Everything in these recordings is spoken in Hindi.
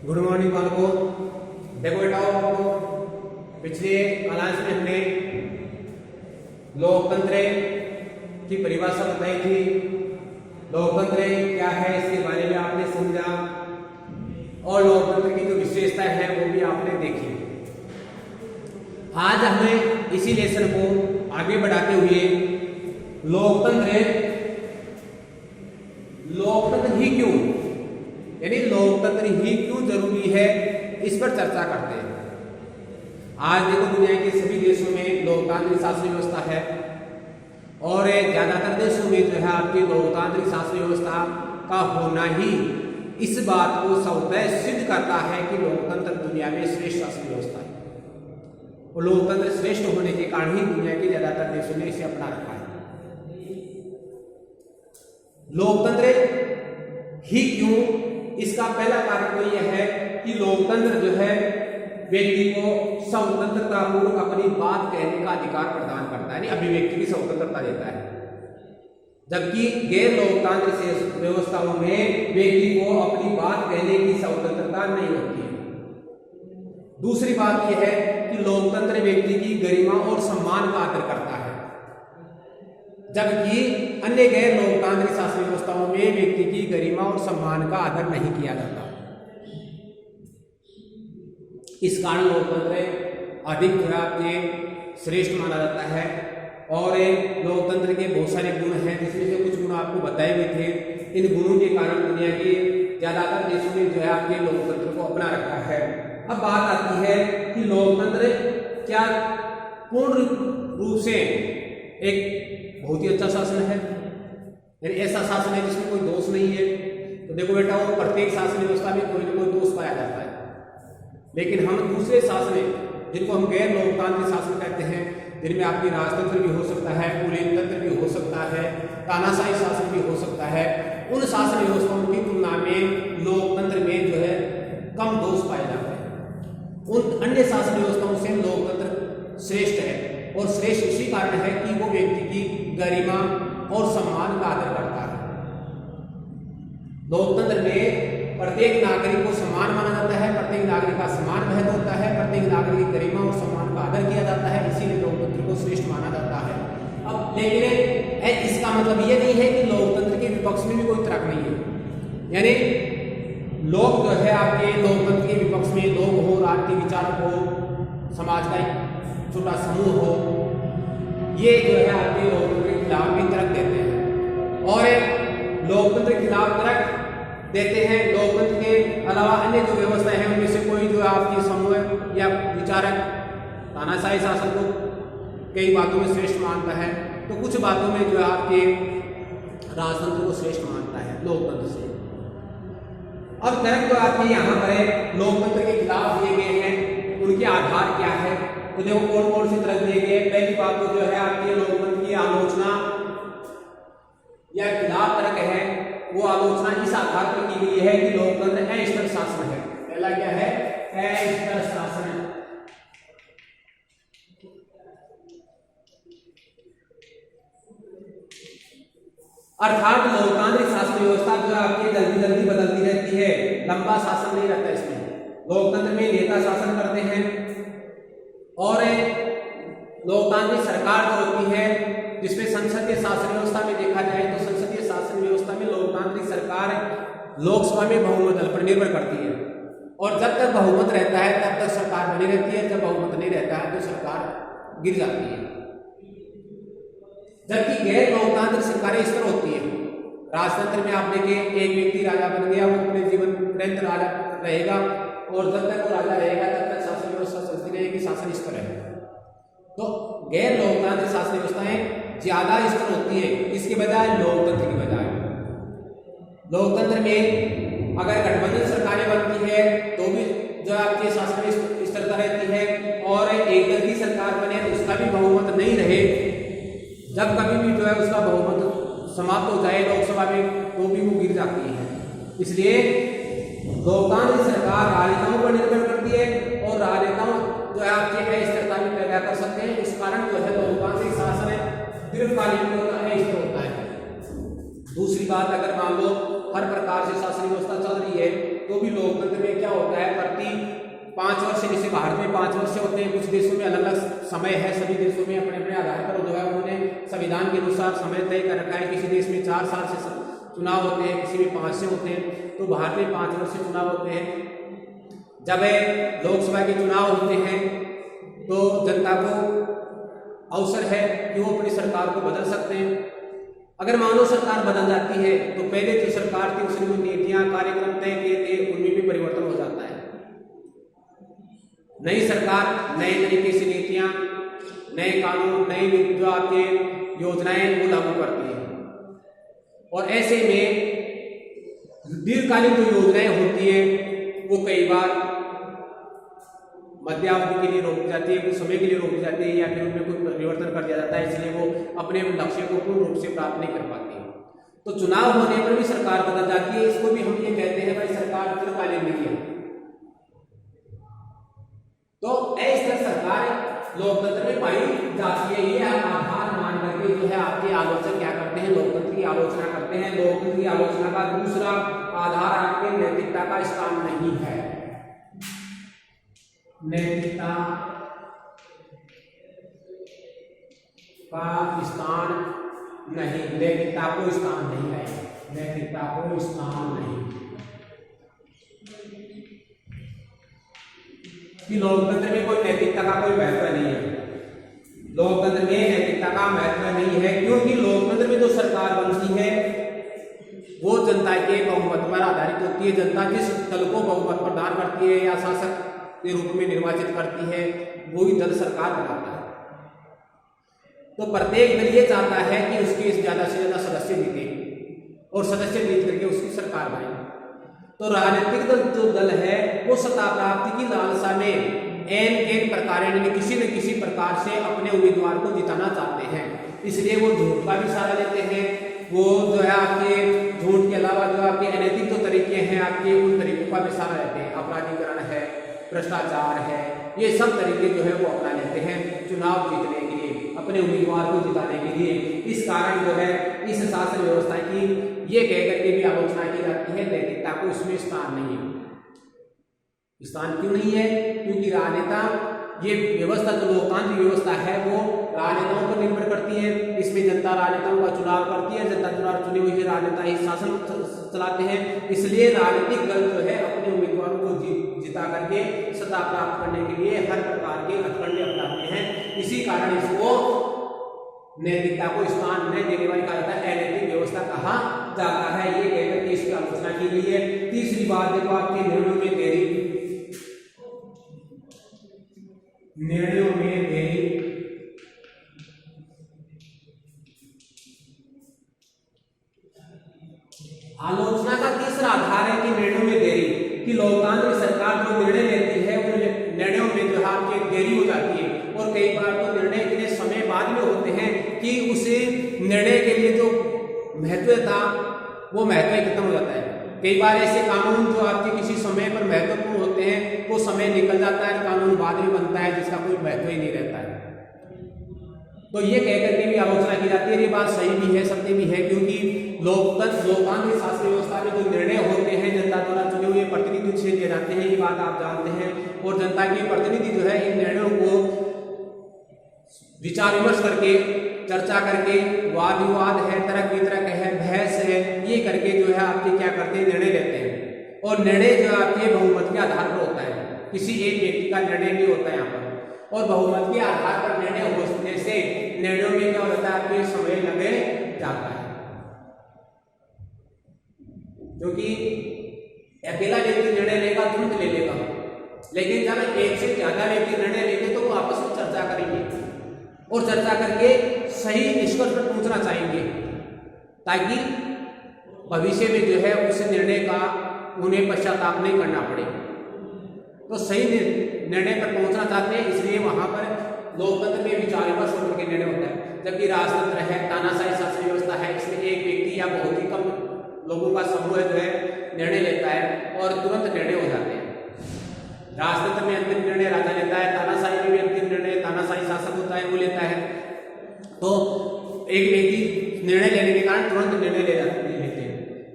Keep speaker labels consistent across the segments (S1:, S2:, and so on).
S1: गुड मॉर्निंग बालकों। देखो बेटाओ, आपको पिछले क्लास में हमने लोकतंत्र की परिभाषा बताई थी। लोकतंत्र क्या है इसके बारे में आपने समझा और लोकतंत्र की जो विशेषता है वो भी आपने देखी। आज हमें इसी लेसन को आगे बढ़ाते हुए लोकतंत्र ही क्यों, यानी लोकतंत्र ही क्यों जरूरी है, इस पर चर्चा करते हैं। आज देखो दुनिया के सभी देशों में लोकतांत्रिक शासन व्यवस्था है और ज्यादातर देशों में जो है आपकी लोकतांत्रिक शासन व्यवस्था का होना ही इस बात को स्वतः सिद्ध करता है कि लोकतंत्र दुनिया में श्रेष्ठ शासन व्यवस्था है और लोकतंत्र श्रेष्ठ होने के कारण ही दुनिया के ज्यादातर देशों ने इसे अपना रखा है। लोकतंत्र ही क्यों, इसका पहला कारण तो यह है कि लोकतंत्र जो है व्यक्ति को स्वतंत्रता पूर्वक अपनी बात कहने का अधिकार प्रदान करता है, यानी अभिव्यक्ति की स्वतंत्रता देता है, जबकि गैर लोकतांत्रिक व्यवस्थाओं में व्यक्ति को अपनी बात कहने की स्वतंत्रता नहीं होती है। दूसरी बात यह है कि लोकतंत्र व्यक्ति की गरिमा और सम्मान का आदर करता है, जबकि अन्य गैर लोकतांत्रिक शासन व्यवस्थाओं में व्यक्ति की गरिमा और सम्मान का आदर नहीं किया जाता। इस कारण लोकतंत्र अधिक जो है आपके श्रेष्ठ माना जाता है और लोकतंत्र के बहुत सारे गुण हैं, जिसमें से कुछ गुण आपको बताए गए थे। इन गुणों के कारण दुनिया के ज्यादातर देशों ने जो है आपके लोकतंत्र को अपना रखा है। अब बात आती है कि लोकतंत्र क्या पूर्ण रूप से एक बहुत ही अच्छा शासन है, यानी ऐसा शासन है जिसमें कोई दोष नहीं है। तो देखो बेटा, वो प्रत्येक शासन व्यवस्था में कोई ना कोई दोष पाया जाता है, लेकिन हम दूसरे शासन जिनको हम गैर लोकतांत्रिक शासन कहते हैं, जिनमें आपकी राजतंत्र भी हो सकता है, कुलीन तंत्र भी हो सकता है, तानाशाही शासन भी हो सकता है, उन शासन व्यवस्थाओं की तुलना में लोकतंत्र में जो है कम दोष पाए जाते हैं। उन अन्य शासन व्यवस्थाओं से लोकतंत्र श्रेष्ठ है और श्रेष्ठ इसी कारण है कि वो व्यक्ति की गरिमा और सम्मान का आदर करता है। लोकतंत्र में प्रत्येक नागरिक को समान माना जाता है, प्रत्येक नागरिक का समान महत्व होता है, प्रत्येक नागरिक की गरिमा और सम्मान का आदर किया जाता है, इसीलिए लोकतंत्र को श्रेष्ठ माना जाता है। अब लेकिन इसका मतलब ये नहीं है कि लोकतंत्र के विपक्ष में भी कोई तर्क नहीं है, यानी लोग जो है आपके लोकतंत्र के विपक्ष में लोग हो, राजनीतिक विचारक हो, समाज का एक छोटा समूह हो, ये जो है आपके लोकतंत्र के खिलाफ भी तर्क देते हैं और लोकतंत्र के खिलाफ तर्क देते हैं। लोकतंत्र के अलावा अन्य जो व्यवस्थाएं हैं उनमें से कोई जो आपकी समूह या विचारक तानाशाही शासन को कई बातों में श्रेष्ठ मानता है, तो कुछ बातों में जो है आपके राजतंत्र को श्रेष्ठ मानता है लोकतंत्र से। अब तर्क जो आपके यहाँ पर लोकतंत्र के खिलाफ दिए गए हैं, उनके आधार क्या है, तो देखो कौन कौन से तर्क दिए गए। पहली बात तो जो है आपके लोकतंत्र की आलोचना या खिलाफ तर्क है, वो आलोचना इस आधार पर की गई है कि लोकतंत्र अस्थिर शासन है। पहला क्या है? अस्थिर शासन है। अर्थात लोकतांत्रिक शासन व्यवस्था जो आपकी जल्दी जल्दी बदलती रहती है, लंबा शासन नहीं रहता इसमें। लोकतंत्र में नेता शासन करते हैं और लोकतांत्रिक सरकार जो होती है, जिसमें संसदीय शासन व्यवस्था में देखा जाए तो संसदीय शासन व्यवस्था में लोकतांत्रिक सरकार लोकसभा में बहुमत दल पर निर्भर करती है और जब तक बहुमत रहता है तब तक सरकार बनी रहती है, जब बहुमत नहीं रहता है तो सरकार गिर जाती है। जबकि गैर लोकतांत्रिक सरकारें इस तरह होती है, राजतंत्र में आप देखिए एक व्यक्ति राजा बन गया, वो अपने जीवन पर्यंत राजा रहेगा और जब तक वो राजा रहेगा तब तक शासन व्यवस्था चलती रहेगी, शासन स्तर है। तो गैर लोकतांत्रिक शासन व्यवस्थाएं ज्यादा स्तर होती है इसके बजाय लोकतंत्र की बजाय। लोकतंत्र में अगर गठबंधन सरकारें बनती है तो भी जो आपके शासन में स्थिरता रहती है और एक दल की सरकार बने तो उसका भी बहुमत नहीं रहे, जब कभी भी जो है उसका बहुमत समाप्त हो जाए लोकसभा में तो भी वो गिर जाती है। इसलिए लोकतांत्रिक सरकार राजनेताओं पर निर्भर करती है और राजनेताओं जो है आपके अस्थिरता भी पैदा कर सकते हैं। इस कारण जो है लोकतांत्रिक शासन दीर्घकालीन होता है। दूसरी बात, अगर मान लो हर प्रकार से शासन व्यवस्था चल रही है तो क्योंकि लोकतंत्र में क्या होता है, प्रति 5 वर्ष, जैसे भारत में 5 वर्ष होते हैं, कुछ देशों में अलग अलग समय है, सभी देशों में अपने अपने आधार पर जो है उन्होंने संविधान के अनुसार समय तय कर रखा है। किसी देश में 4 साल से चुनाव होते हैं, किसी में 5 से होते हैं, तो भारत में 5 वर्ष से चुनाव होते हैं। जब लोकसभा के चुनाव होते हैं तो जनता को अवसर है कि वो अपनी सरकार को बदल सकते हैं। अगर मान लो सरकार बदल जाती है तो पहले जो सरकार थी उसने जो नीतियां कार्यक्रम तय किए थे उनमें भी परिवर्तन हो जाता है। नई सरकार नए तरीके से नीतियां, नए कानून, नई जो आपके योजनाएं वो लागू करती है, और ऐसे में दीर्घकालीन जो योजनाएं होती है वो कई बार मध्यावधि के लिए रोक दी जाती है, कुछ समय के लिए रोक दी जाती है, या फिर उनमें कोई परिवर्तन कर दिया जाता है, इसलिए वो अपने लक्ष्य को पूर्ण रूप से प्राप्त नहीं कर पाती है। तो चुनाव होने पर भी सरकार बदल जाती है, इसको भी हम ये कहते हैं भाई सरकार दीर्घकालीन नहीं है। तो ऐसी सरकार लोकतंत्र में पाई जाती है। ये आप आधार मान करके जो है आपके आलोचक क्या करते हैं, लोकतंत्र की आलोचना करते हैं। लोकतंत्र की आलोचना का दूसरा आधार आपके नैतिकता का स्थान नहीं है। नैतिकता का स्थान नहीं, नैतिकता को स्थान नहीं है, नैतिकता को स्थान नहीं। कि लोकतंत्र में कोई नैतिकता का कोई महत्व नहीं है, लोकतंत्र में नैतिकता का महत्व नहीं है, क्योंकि लोकतंत्र में जो सरकार बनती है वो जनता के बहुमत पर आधारित होती है। जनता जिस दल को बहुमत प्रदान करती है या शासक के रूप में निर्वाचित करती है वही दल सरकार बनाता है। तो प्रत्येक दल ये चाहता है कि उसके ज्यादा से ज्यादा सदस्य जीते और सदस्य जीत करके उसकी सरकार बने। तो राजनीतिक दल जो दल है वो सत्ता प्राप्ति की लालसा में एक प्रकार किसी न किसी प्रकार से अपने उम्मीदवार को जिताना चाहते हैं, इसलिए वो झूठ का भी सहारा लेते हैं। वो जो है आपके झूठ के अलावा जो आपके अनैतिक जो तरीके हैं आपके उन तरीकों का भी सहारा लेते हैं। अपराधीकरण है, भ्रष्टाचार है, ये सब तरीके जो है वो अपना लेते हैं चुनाव जीतने के लिए, अपने उम्मीदवार को जिताने के लिए। इस कारण जो है इस शासन व्यवस्था की ये कह करके भी आलोचना की जाती है नैतिकता को इसमें स्थान नहीं है। स्थान क्यों नहीं है? क्योंकि राजनेता, ये व्यवस्था जो लोकतांत्रिक व्यवस्था है वो राजनेताओं पर निर्भर करती है। इसमें जनता राजनेताओं का चुनाव करती है, जनता चुनाव चुने हुए राजनेता ही शासन चलाते हैं। इसलिए राजनीतिक दल जो है अपने उम्मीदवारों को जिता करके सत्ता प्राप्त करने के लिए हर प्रकार के हथकंडे अपनाते हैं। इसी कारण इसको नैतिकता को स्थान न देने वाली कहा जाता है, अनैतिक व्यवस्था कहा जाता है। ये कहकर के इसकी आलोचना की गई है। तीसरी बात देखो आपके निर्णयों में देरी, निर्णयों में देरी। आलोचना का तीसरा आधार है कि निर्णयों में देरी, कि लोकतांत्रिक सरकार जो निर्णय लेती है उन निर्णयों में जो आपके देरी हो जाती है, और कई बार तो निर्णय इतने समय बाद में होते हैं कि उस निर्णय के लिए जो महत्व था वो महत्व ही खत्म हो जाता है। कई बार ऐसे कानून जो आपके किसी समय पर महत्वपूर्ण होते हैं वो समय निकल जाता है, कानून बाद में बनता है जिसका कोई महत्व ही नहीं रहता है। तो ये कहकर के भी आलोचना की जाती है। ये बात सही भी है, सत्य भी है, क्योंकि लोकतांत्रिक शासन व्यवस्था में जो निर्णय होते हैं जनता द्वारा चुने हुए प्रतिनिधि से दिए जाते हैं, ये बात आप जानते हैं। और जनता के प्रतिनिधि जो है इन निर्णयों को विचार विमर्श करके, चर्चा करके, वाद विवाद है, तर्क वितर्क है, बहस है, ये करके जो है आपके क्या करते हैं, निर्णय लेते हैं। और निर्णय जो आपके बहुमत के आधार पर होता है, किसी एक व्यक्ति का निर्णय नहीं होता है यहाँ पर। और बहुमत के आधार पर निर्णय होने से निर्णयों में क्या होता है, आपके समय लगे जाता है, क्योंकि अकेला व्यक्ति निर्णय लेगा तुरंत ले लेगा, लेकिन जब एक से ज्यादा व्यक्ति निर्णय लेंगे तो वो आपस में चर्चा करेंगे और चर्चा करके सही निष्कर्ष पर पहुंचना चाहेंगे, ताकि भविष्य में जो है उस निर्णय का उन्हें पश्चाताप नहीं करना पड़े। तो सही निर्णय पर पहुंचना चाहते हैं, इसलिए वहां पर लोकतंत्र में विचार विमर्श होकर के निर्णय होता है। जबकि राजतंत्र है, तानाशाही शासन व्यवस्था है, इसमें एक व्यक्ति या बहुत ही कम लोगों का समूह जो है निर्णय लेता है और तुरंत निर्णय हो जाते हैं। राजतंत्र में अंतिम निर्णय राजा लेता है, तानाशाही में भी अंतिम निर्णय तानाशाही शासक होता है वो लेता है। तो एक व्यक्ति निर्णय लेने के कारण तुरंत निर्णय ले लेते हैं।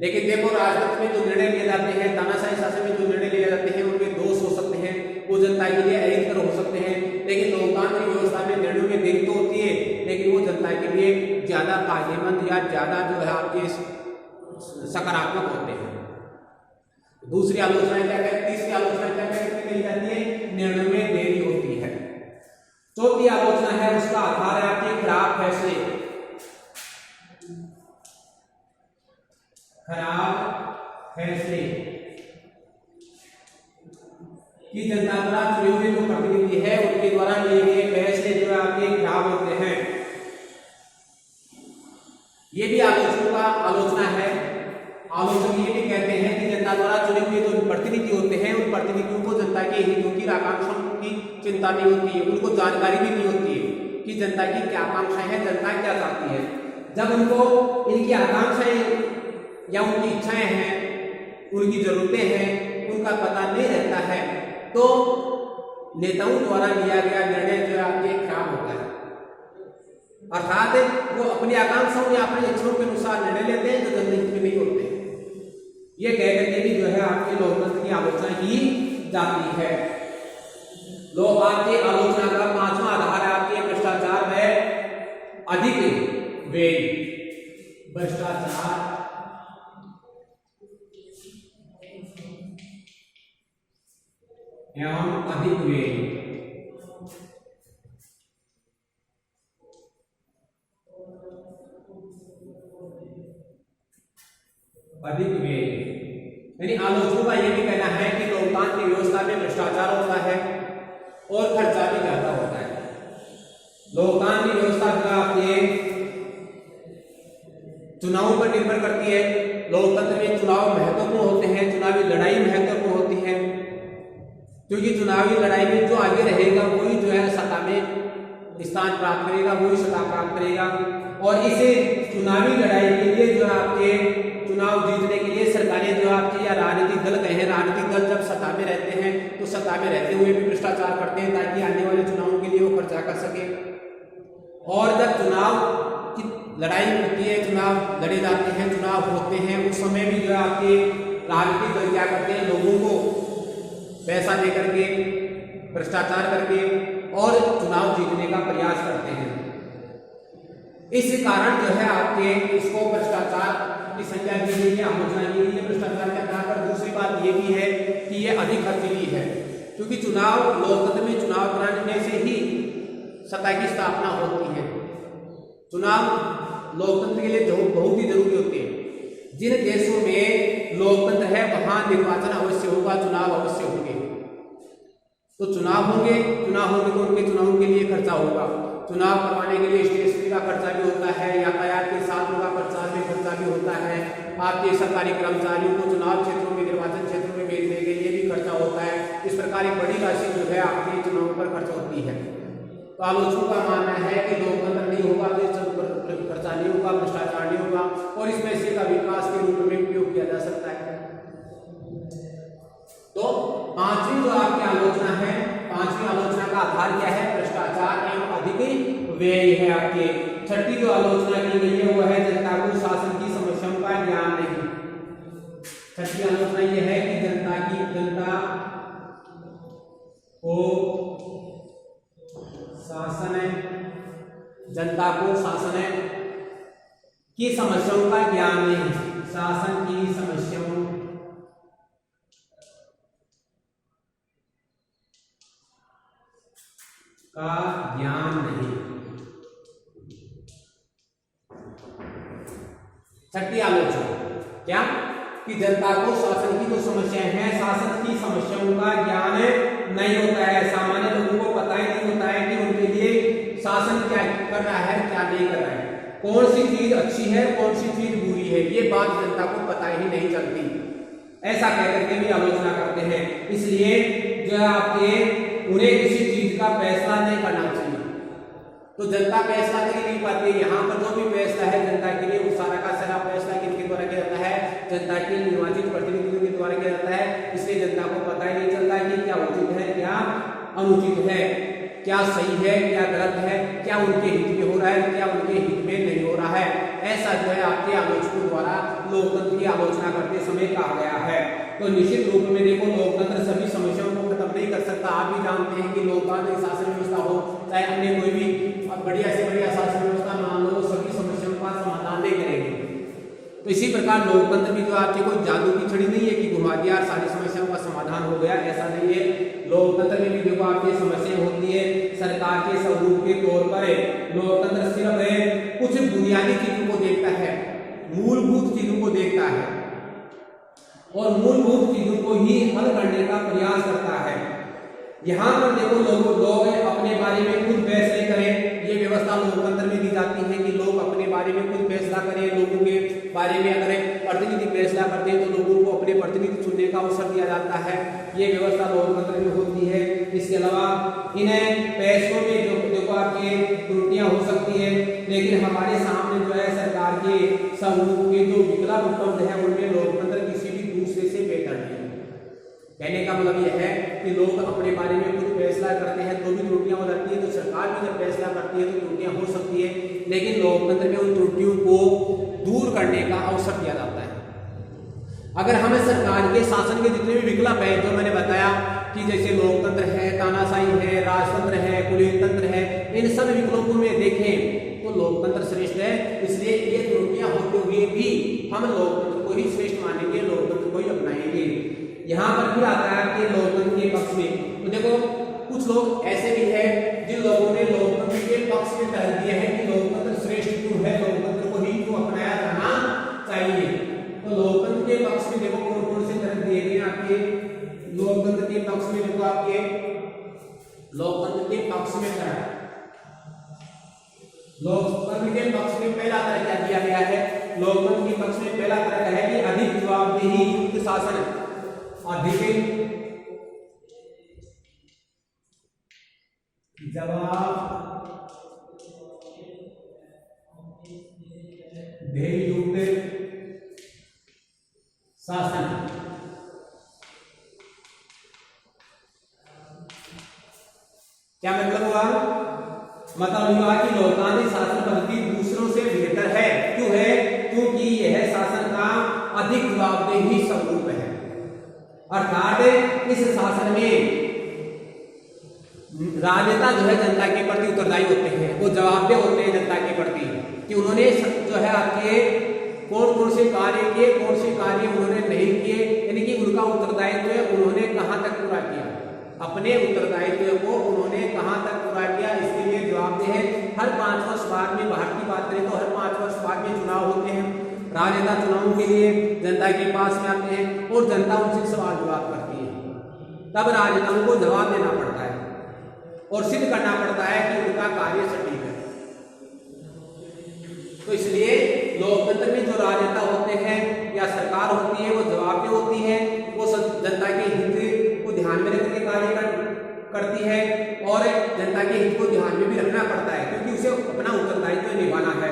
S1: लेकिन देखो राजनीति में जो निर्णय लिए जाते हैं, तानाशाही शासन में जो निर्णय लिए जाते हैं, उनके दोष हो सकते हैं, वो जनता के लिए अहितकर हो सकते हैं, लेकिन लोकतांत्रिक व्यवस्था में निर्णयों में देरी तो होती है, लेकिन वो जनता के लिए ज्यादा फायदेमंद या ज्यादा जो है आपके सकारात्मक होते हैं। दूसरी आलोचना क्या है, तीसरी आलोचना क्या कही जाती है, निर्णय में देरी होती है। चौथी आलोचना है, उसका आधार है आपके खराब फैसले, कि जनता द्वारा चुने हुए जो प्रतिनिधि है उनके द्वारा लिए गए फैसले जो है आपके खराब होते हैं। ये भी आलोचना है। आलोचक ये भी कहते हैं कि जनता द्वारा चुने हुए जो प्रतिनिधि होते हैं उन प्रतिनिधियों को जनता के हितों की आकांक्षाओं की चिंता नहीं होती है, उनको जानकारी भी नहीं होती है कि जनता की क्या आकांक्षाएं हैं, जनता क्या चाहती है। जब उनको इनकी आकांक्षाएं या उनकी इच्छाएं हैं, उनकी जरूरतें हैं, उनका पता नहीं रहता है, तो नेताओं द्वारा लिया गया निर्णय जो है आपके खराब होता है। अर्थात वो अपनी आकांक्षाओं या अपनी इच्छाओं के अनुसार निर्णय लेते हैं जो जनहित में नहीं होते। ये कह करके भी जो है आपके लोकतंत्र की आलोचना की जाती है। लोग आपके आलोचना का पांचवा आधार है आपके भ्रष्टाचार में अधिक व्यय। भ्रष्टाचार एवं अधिक व्यय। अधिक व्यय यानी आलोचकों का यह भी कहना है कि लोकतांत्रिक व्यवस्था में भ्रष्टाचार होता है और खर्चा भी ज्यादा होता है। लोकतांत्रिक व्यवस्था का आपके चुनावों पर निर्भर करती है। लोकतंत्र में चुनाव महत्वपूर्ण होते हैं, चुनावी लड़ाई महत्वपूर्ण होती है, क्योंकि चुनावी लड़ाई में जो आगे रहेगा वही जो है सत्ता में स्थान प्राप्त करेगा, वही सत्ता प्राप्त करेगा। और इसे चुनावी लड़ाई के लिए जो आपके चुनाव जीतने के लिए सरकारें जो आपके या राजनीतिक दल कहें, राजनीतिक दल जब सत्ता में रहते हैं तो सत्ता में रहते हुए भी भ्रष्टाचार करते हैं ताकि आने वाले चुनावों के लिए वो खर्चा कर सके। और जब चुनाव की लड़ाई होती है, चुनाव लड़े जाते हैं, चुनाव होते हैं, उस समय भी जो आपके राजनीतिक दल क्या करते हैं, लोगों को पैसा दे करके, भ्रष्टाचार करके और चुनाव जीतने का प्रयास करते हैं। इस कारण जो है आपके इसको भ्रष्टाचार की संज्ञा दी गई है, आलोचना की गई है भ्रष्टाचार के आधार पर। दूसरी बात ये भी है कि ये अधिक खर्चीली है, क्योंकि चुनाव लोकतंत्र में चुनाव कराने से ही सत्ता की स्थापना होती है। चुनाव लोकतंत्र के लिए बहुत ही जरूरी होते हैं। जिन देशों में लोकतंत्र है वहां निर्वाचन अवश्य होगा, चुनाव अवश्य होंगे। तो चुनाव होंगे तो उनके चुनावों के लिए खर्चा होगा। चुनाव करवाने के लिए स्टेशनरी का खर्चा भी होता है, यातायात के साधनों का खर्चा भी होता है, आपके सरकारी कर्मचारियों को चुनाव क्षेत्रों में, निर्वाचन क्षेत्रों में भेजने के लिए भी खर्चा होता है। इस प्रकार एक बड़ी राशि जो है आपके चुनावों पर खर्च होती है। तो आलोचकों का मानना है कि लोकतंत्र नहीं होगा तो खर्चा नहीं होगा, भ्रष्टाचार नहीं होगा और इस पैसे का विकास के रूप में उपयोग किया जा सकता है। तो पांचवी जो आपकी आलोचना है, पांचवी आलोचना का आधार क्या है, भ्रष्टाचार एवं अधिक व्यय है आपके। छठी जो आलोचना की गई है वो है जनता को शासन की समस्याओं का ज्ञान नहीं। छठी आलोचना यह है कि जनता को शासन की समस्याओं का ज्ञान नहीं, शासन की समस्याओं का ज्ञान नहीं। छठी आलोचना क्या कि जनता को शासन की जो समस्याएं हैं, शासन की समस्याओं का ज्ञान नहीं होता है। सामान्य लोगों को पता ही नहीं होता है कि उनके लिए शासन क्या कर रहा है, क्या नहीं कर रहा है, कौन सी चीज अच्छी है, कौन सी चीज बुरी है, ये बात जनता को पता ही नहीं चलती। ऐसा कहकर के भी आलोचना करते हैं। इसलिए जो है आपके उन्हें किसी चीज का फैसला नहीं करना चाहिए। तो जनता फैसला कर नहीं पाती है। यहाँ पर जो भी फैसला है जनता के लिए, वो सारा का सारा फैसला किनके द्वारा किया जाता है, जनता के निर्वाचित प्रतिनिधियों के द्वारा किया जाता है। इसलिए जनता को पता ही नहीं चलता कि क्या उचित है, क्या अनुचित है। क्या सही है, क्या गलत है, क्या उनके हित में हो रहा है, क्या उनके हित में नहीं हो रहा है, ऐसा जो है आपके आलोचकों द्वारा लोकतंत्र की आलोचना करते समय कहा गया है। तो निश्चित रूप में देखो, लोकतंत्र सभी समस्याओं को खत्म नहीं कर सकता। आप भी जानते हैं कि लोकतांत्रिक शासन व्यवस्था हो, चाहे अन्य कोई भी बढ़िया से बढ़िया शासन व्यवस्था मान लो, सभी समस्याओं का समाधान नहीं करेंगे। तो इसी प्रकार लोकतंत्र भी जो आपके कोई जादू की छड़ी नहीं है कि घुमा दिया सारी समस्याओं का समाधान हो गया, ऐसा नहीं है। लोकतंत्र में भी देखो आपकी समस्याएं होती है। सरकार के स्वरूप के तौर पर लोकतंत्र सिर्फ कुछ बुनियादी चीजों को देखता है, मूलभूत चीजों को देखता है और मूलभूत चीजों को ही हल करने का प्रयास करता है। यहाँ पर देखो लोग अपने बारे में खुद फैसले करें, ये व्यवस्था लोकतंत्र में दी जाती है कि लोग अपने बारे में खुद फैसला करें। लोगों के बारे में अगर प्रतिनिधि फैसला करते हैं तो लोगों को अपने प्रतिनिधि चुनने का अवसर दिया जाता है, ये व्यवस्था लोकतंत्र में होती है। इसके अलावा इन्हें पैसों में जो देखो आपकी त्रुटियां हो सकती है, लेकिन हमारे सामने जो है सरकार के स्वरूप के जो विकल्प उपलब्ध है उनमें लोकतंत्र किसी भी दूसरे से बेहतर नहीं है। कहने का मतलब यह है कि लोग अपने बारे में खुद फैसला करते हैं तो भी त्रुटियां हो जाती है, तो सरकार भी जब फैसला करती है तो त्रुटियां हो सकती है, लेकिन लोकतंत्र में उन त्रुटियों को दूर करने का अवसर दिया जाता है। अगर हमें सरकार के शासन के जितने भी विकल्प है जो मैंने बताया कि जैसे लोकतंत्र है, तानाशाही है, राजतंत्र है, पुलिस तंत्र है, इन सब विकल्पों में देखें तो लोकतंत्र श्रेष्ठ है। इसलिए ये त्रुटियां होते हुए भी हम लोकतंत्र को ही श्रेष्ठ मानेंगे, लोकतंत्र को ही अपनाएंगे। यहाँ पर फिर आता है कि लोकतंत्र के पक्ष में, तो देखो कुछ लोग ऐसे भी हैं जिन लोगों ने लोकतंत्र के पक्ष में कह दिया है कि लोकतंत्र श्रेष्ठ क्यों है, लोकतंत्र को ही क्यों अपनाया जाना चाहिए। तो लोकतंत्र के पक्ष में देखो कौन कौन से तरह दिए गए आपके लोकतंत्र के पक्ष में। देखो आपके लोकतंत्र के पक्ष में तरह, लोकतंत्र के पक्ष में पहला तरह क्या दिया गया है, लोकतंत्र के पक्ष में पहला तरह है कि अधिक जवाबदेही युक्त शासन, अधिक जवाबदेही युक्त शासन। क्या मतलब हुआ, मतलब हुआ कि लोकतांत्रिक शासन पद्धति दूसरों से बेहतर है। क्यों है, क्योंकि यह शासन का अधिक जवाबदेही स्वरूप है, अर्थात इस शासन में राजनेता जो है जनता के प्रति उत्तरदायी होते हैं, वो जवाबदेह होते हैं जनता के प्रति कि उन्होंने जो है आपके कौन कौन से कार्य किए, कौन से कार्य उन्होंने नहीं किए, यानी कि उनका उत्तरदायित्व है उन्होंने कहां तक पूरा किया, अपने उत्तरदायित्व को उन्होंने कहां तक पूरा किया, इसके लिए जवाबदेह है। हर 5 वर्ष बाद में, बाहर की बात करें तो हर 5 वर्ष बाद में चुनाव होते हैं, राजनेता चुनावों के लिए जनता के पास में आते हैं और जनता उनसे सवाल जवाब करती है, तब राजनेताओं को जवाब देना पड़ता है और सिद्ध करना पड़ता है कि उनका कार्य सटीक है। तो इसलिए लोकतंत्र में जो राजनेता होते हैं या सरकार होती है वो जवाबदेह होती है, वो जनता के हित को ध्यान में रखकर के कार्य करती है और जनता के हित को ध्यान में भी रखना पड़ता है क्योंकि उसे अपना उत्तरदायित्व निभाना है।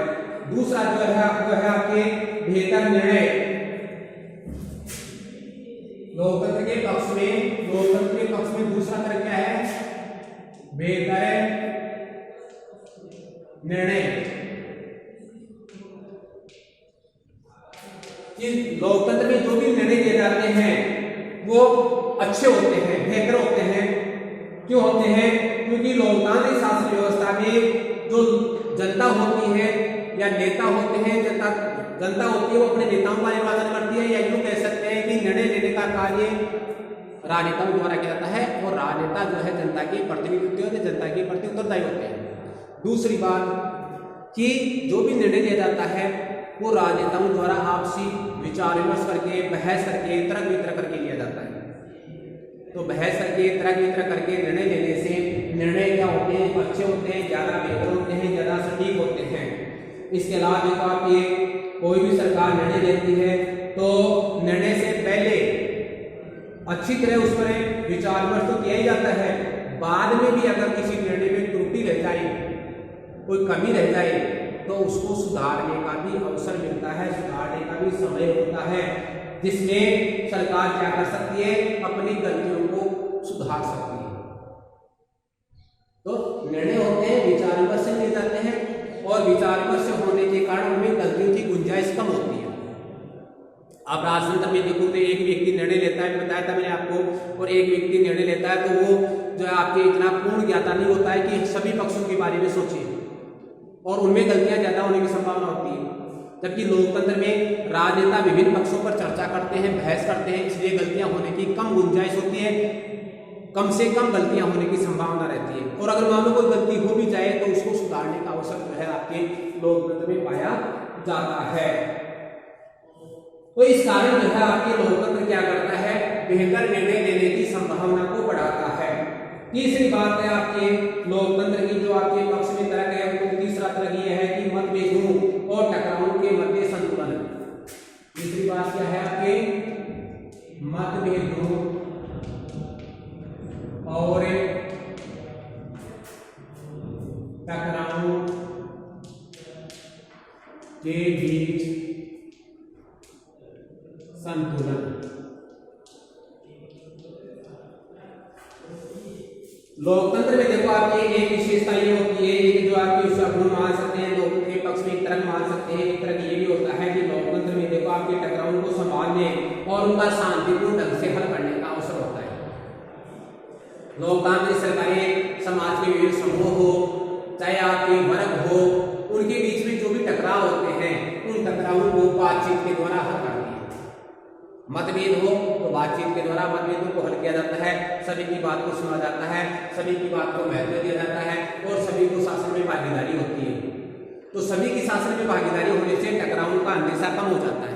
S1: दूसरा जो है आपके बेहतर निर्णय, लोकतंत्र के पक्ष में, लोकतंत्र के पक्ष में दूसरा तरह क्या है, बेहतर निर्णय। लोकतंत्र में जो भी निर्णय दिए जाते हैं वो अच्छे होते हैं, बेहतर होते हैं। क्यों होते हैं, क्योंकि लोकतांत्रिक शासन व्यवस्था में जो जनता होती है या नेता होते हैं, जनता होती है वो अपने नेताओं का निर्वाचन करती है, या यूं कह सकते हैं कि निर्णय लेने का कार्य राजनेताओं द्वारा किया जाता है और राजनेता जो है जनता के प्रतिनिधित्व होते हैं, जनता के प्रति उत्तरदायी होते हैं। दूसरी बात कि जो भी निर्णय लिया जाता है वो राजनेताओं द्वारा आपसी विचार विमर्श करके, बहस करके, तर्क वितर्क करके लिया जाता है। तो बहस करके, तर्क वितर्क करके निर्णय लेने से निर्णय क्या होते हैं, अच्छे होते हैं, ज़्यादा बेहतर होते हैं, ज़्यादा सटीक होते हैं। इसके अलावा देखो आप ये कोई भी सरकार निर्णय लेती है तो निर्णय से पहले अच्छी तरह उस पर विचार विमर्श तो किया ही जाता है, बाद में भी अगर किसी निर्णय में त्रुटि रह जाए, कोई कमी रह जाए तो उसको सुधारने का भी अवसर मिलता है, सुधारने का भी समय होता है, जिसमें सरकार क्या कर सकती है, अपनी गलतियों को सुधार सकती है। तो और विचार विमर्श होने के कारण उनमें गलतियों की गुंजाइश कम होती है। आप राजतंत्र में देखो तो एक व्यक्ति निर्णय लेता है, बताया था मैंने आपको, और एक व्यक्ति निर्णय लेता है तो वो जो है आपके इतना पूर्ण ज्ञाता नहीं होता है कि सभी पक्षों के बारे में सोचे, और उनमें गलतियां ज्यादा होने की संभावना होती है। जबकि लोकतंत्र में राजनेता विभिन्न पक्षों पर चर्चा करते हैं, बहस करते हैं, इसलिए गलतियां होने की कम गुंजाइश होती है, कम से कम गलतियां होने की संभावना रहती है। और अगर मान लो कोई गलती हो भी जाए तो उसको सुधारने का अवसर जो है आपके लोकतंत्र में पाया जाता है। तो इस कारण जो है आपके लोकतंत्र क्या करता है, बेहतर निर्णय लेने की संभावना को बढ़ाता है। तीसरी बात है आपके लोकतंत्र की जो आपके पक्ष में तर्क है, तो तीसरा तर्क यह है कि मतभेदों और टकरावों के मध्य संतुलन। तीसरी बात क्या है आपके, मतभेदों और टकरावों के बीच संतुलन। लोकतंत्र में देखो आपकी एक विशेषता ये होती है कि जो आपके गुण मान सकते हैं, लोगों के पक्ष में एक तरह मान सकते हैं, एक तरह ये भी होता है कि लोकतंत्र में देखो आपके टकरावों को संभालने और उनका शांतिपूर्ण ढंग से हल करने का अवसर होता है। लोकतांत्रिक सरकारें समाज के विभिन्न समूह हो, चाहे आपके वर्ग हो, उनके बीच में जो भी टकराव होते हैं उन टकरावों को बातचीत के द्वारा हल करती है। मतभेद हो तो बातचीत के द्वारा मतभेदों को हल किया जाता है, सभी की बात को सुना जाता है, सभी की बात को महत्व दिया जाता है और सभी को शासन में भागीदारी होती है। तो सभी की शासन में भागीदारी होने से टकरावों का अंदेशा कम हो जाता है।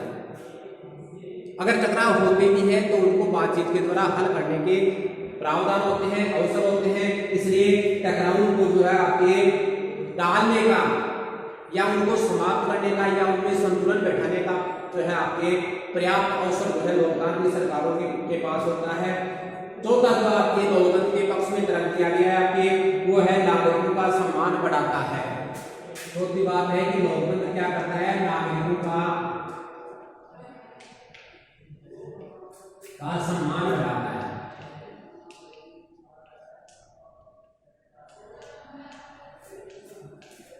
S1: अगर टकराव होते भी हैं तो उनको बातचीत के द्वारा हल करने के प्रावधान होते हैं, अवसर होते हैं। इसलिए टकरावों को जो है आपके टालने का या उनको समाप्त करने का या उनमें संतुलन बैठाने का जो है आपके पर्याप्त अवसर जो है लोकतांत्रिक सरकारों के पास होता है। चौथा जो आपके लोकतंत्र के पक्ष में तर्क किया गया है आपके, वो है नागरिकों का सम्मान बढ़ाता है। चौथी बात है कि लोकतंत्र क्या करता है, नागरिकों का सम्मान बढ़ाता है।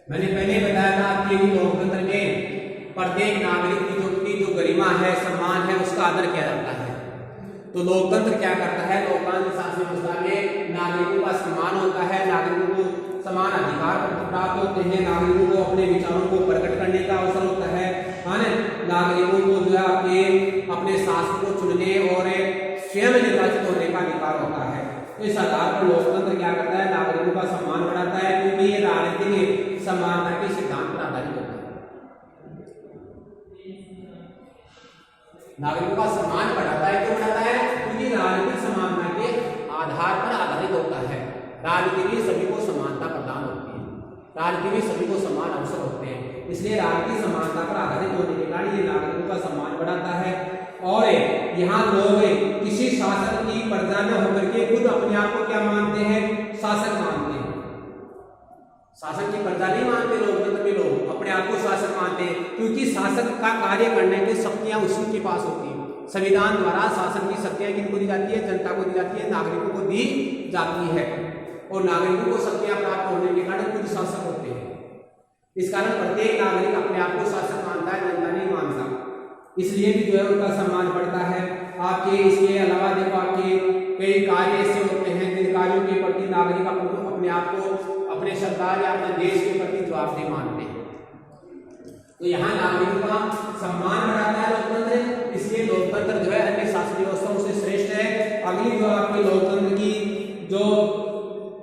S1: मैंने पहले बताया था आपके लोकतंत्र में प्रत्येक नागरिक की जो गरिमा है, सम्मान है, उसका आदर किया जाता है। तो लोकतंत्र क्या करता है, लोकतांत्रिक शासन व्यवस्था में नागरिकों का सम्मान होता है, नागरिकों को समान अधिकार प्राप्त होते हैं, नागरिकों को अपने विचारों को प्रकट करने का अवसर होता है, नागरिकों को जो है आपके अपने शासन को चुनने और स्वयं निर्वाचित होने का अधिकार होता है। तो इस आधार पर लोकतंत्र क्या करता है, नागरिकों का सम्मान बढ़ाता है, क्योंकि ये राजनीतिक समानता के सिद्धांत पर आधारित होता है। नागरिकों का सम्मान बढ़ाता है, क्यों बढ़ाता है, क्योंकि राजनीतिक समानता के आधार पर आधारित होता है। राजनीति में सभी को समानता प्रदान होती है, राजनीति में सभी को समान अवसर होते हैं, इसलिए राजनीतिक समानता पर आधारित होने के कारण ये नागरिकों का सम्मान बढ़ाता है। और यहाँ लोग किसी शासक की प्रजा न होकर के खुद अपने आप को क्या मानते हैं, शासक मानते हैं। शासक की प्रजा नहीं मानते लोकतंत्र में, लोग अपने आप को शासक मानते हैं, क्योंकि शासक का कार्य करने की शक्तियां उसी के पास होती हैं। संविधान द्वारा शासन की शक्तियां किनको दी जाती है, जनता को दी जाती है, नागरिकों को दी जाती है, और नागरिकों को शक्तियां प्राप्त होने के कारण खुद शासक होते हैं। इस कारण प्रत्येक नागरिक अपने आप को शासक मानता है, जनता नहीं मानता, इसलिए भी जो है उनका सम्मान बढ़ता है। आपके इसके अलावा देखो आपके कई कार्य ऐसे होते हैं जिन कार्यों के प्रति नागरिक अपने आप को अपने सरकार या अपने देश के प्रति जवाबदेह मानते हैं। तो यहाँ नागरिकों का सम्मान बढ़ाता है लोकतंत्र, इसलिए लोकतंत्र जो है अन्य शासन व्यवस्थाओं से श्रेष्ठ है। अगली जो आपके लोकतंत्र की जो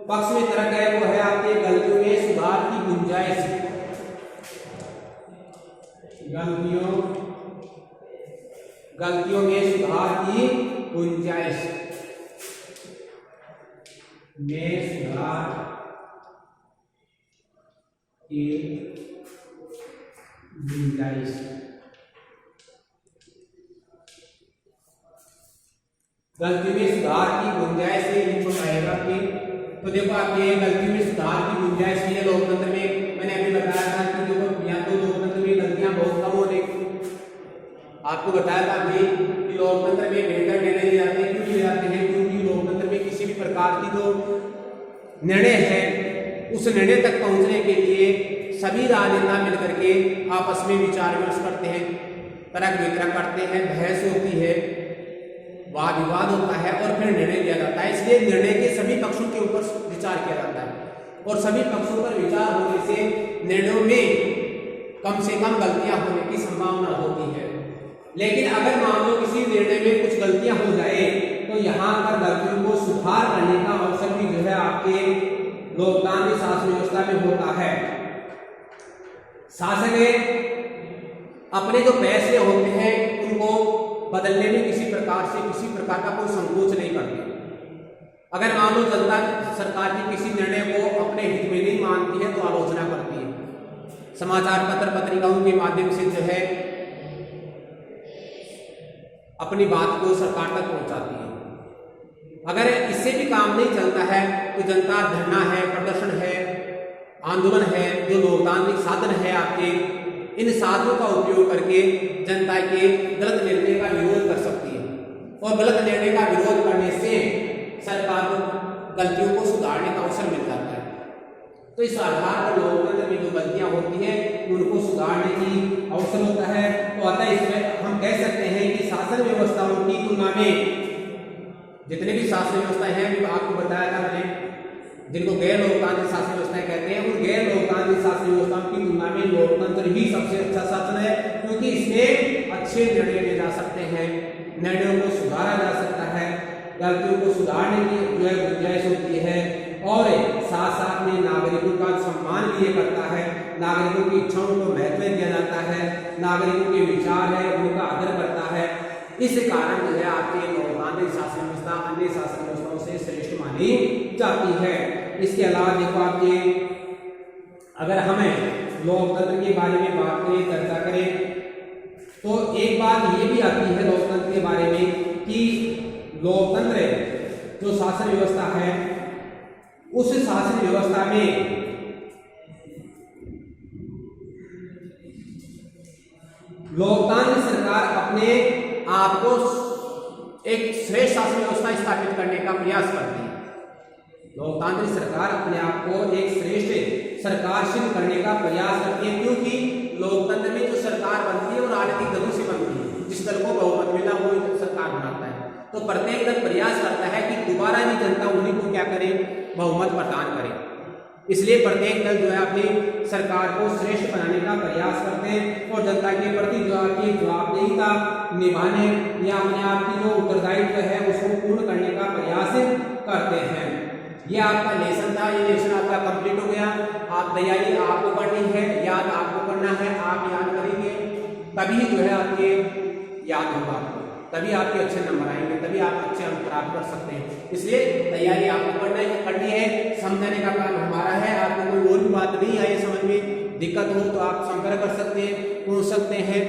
S1: पक्ष में तर्क है वो है आपके गलतियों में सुधार की गुंजाइश। गलतियों में सुधार की गुंजाइश की गुंजाइश। गलती में सुधार की गुंजाइश से इनको कहेगा कि, तो देखो आपके गलती में सुधार की गुंजाइश के लिए लोकतंत्र में मैंने अभी बताया था कि जो या तो लोकतंत्र में गलतियां बहुत कम होने, आपको बताया था अभी कि लोकतंत्र में बेहतर निर्णय लिए जाते हैं। क्यों लिए जाते हैं, क्योंकि लोकतंत्र में किसी भी प्रकार की जो निर्णय है उस निर्णय तक पहुंचने के लिए सभी राजनेता मिलकर के आपस में विचार विमर्श करते हैं, तर्क वितर्क करते हैं, बहस होती है, वाद विवाद होता है और फिर निर्णय लिया जाता है। इसलिए निर्णय के सभी पक्षों के ऊपर विचार किया जाता है और सभी पक्षों पर विचार होने से निर्णयों में कम से कम गलतियां होने की संभावना होती है। लेकिन अगर मान लो किसी निर्णय में कुछ गलतियां हो जाए तो यहाँ पर गलतियों को सुधार करने का अवसर भी जो है आपके लोकतांत्रिक शासन व्यवस्था में होता है। शासक अपने जो फैसले होते हैं उनको बदलने में किसी प्रकार का कोई संकोच नहीं करते। अगर मान लो जनता सरकार की किसी निर्णय को अपने हित में नहीं मानती है तो आलोचना करती है, समाचार पत्र पत्रिकाओं के माध्यम से जो है अपनी बात को सरकार तक पहुंचाती है। अगर इससे भी काम नहीं चलता है तो जनता धरना है, प्रदर्शन है, आंदोलन है, जो लोकतांत्रिक साधन है आपके, इन साधनों का उपयोग करके जनता के गलत निर्णय का विरोध कर सकती है और गलत निर्णय का विरोध करने से सरकार को गलतियों को सुधारने का अवसर मिल जाता है। तो इस आधार पर लोकतंत्र में जो गलतियां होती हैं उनको सुधारने की अवसर होता है। तो अतः इसमें हम कह सकते हैं कि शासन व्यवस्थाओं की तुलना में जितने भी शासन व्यवस्थाएं हैं, आपको बताया था मैंने, जिनको गैर लोकतांत्रिक शासन व्यवस्थाएं कहते हैं, उन गैर लोकतांत्रिक शासन व्यवस्थाओं की तुलना में लोकतंत्र ही सबसे अच्छा शासन है, क्योंकि इसमें अच्छे निर्णय लिए जा सकते हैं, निर्णयों को सुधारा जा सकता है, गलतियों को सुधारने की जो है गुंजाइश होती है और साथ साथ में नागरिकों का सम्मान भी ये करता है, नागरिकों की इच्छाओं को महत्व दिया जाता है, नागरिकों के विचार है उनका आदर करता है। इस कारण जो है आपके लोकतांत्रिक शासन व्यवस्था अन्य शासन व्यवस्थाओं से श्रेष्ठ मानी जाती है। इसके अलावा देखो आपके अगर हमें लोकतंत्र के बारे में बात करें, चर्चा करें तो एक बात ये भी आती है लोकतंत्र के बारे में कि लोकतंत्र जो शासन व्यवस्था है उस शासन व्यवस्था में लोकतांत्रिक सरकार अपने आप को एक श्रेष्ठ शासन व्यवस्था स्थापित करने का प्रयास करती है। लोकतांत्रिक सरकार अपने आप को एक श्रेष्ठ सरकार सिद्ध करने का प्रयास करती है, क्योंकि लोकतंत्र में जो सरकार बनती है वो राजनीतिक दलों से बनती है। जिस दल को बहुमत मिला वो सरकार बनाता है, तो प्रत्येक दल प्रयास करता है कि दोबारा भी जनता उन्हीं को क्या करे, बहुमत प्रदान करे। इसलिए प्रत्येक दल जो है अपनी सरकार को श्रेष्ठ बनाने का प्रयास करते हैं और जनता के प्रति जो आपकी जवाबदेहिता निभाने या अपने आप की जो उत्तरदायित्व है उसको पूर्ण करने का प्रयास करते हैं। ये आपका लेसन था, ये लेसन आपका कंप्लीट हो गया। आप तैयारी आपको करनी है, याद आपको करना है, आप याद करेंगे तभी जो है आपके याद होगा, तभी आपके अच्छे नंबर आएंगे, तभी आप अच्छे अंक प्राप्त कर सकते हैं। इसलिए तैयारी आपको करनी है, समझाने का काम हमारा है। आपको कोई और भी बात नहीं आई समझ में, दिक्कत हो तो आप संपर्क कर सकते हैं, पूछ सकते हैं।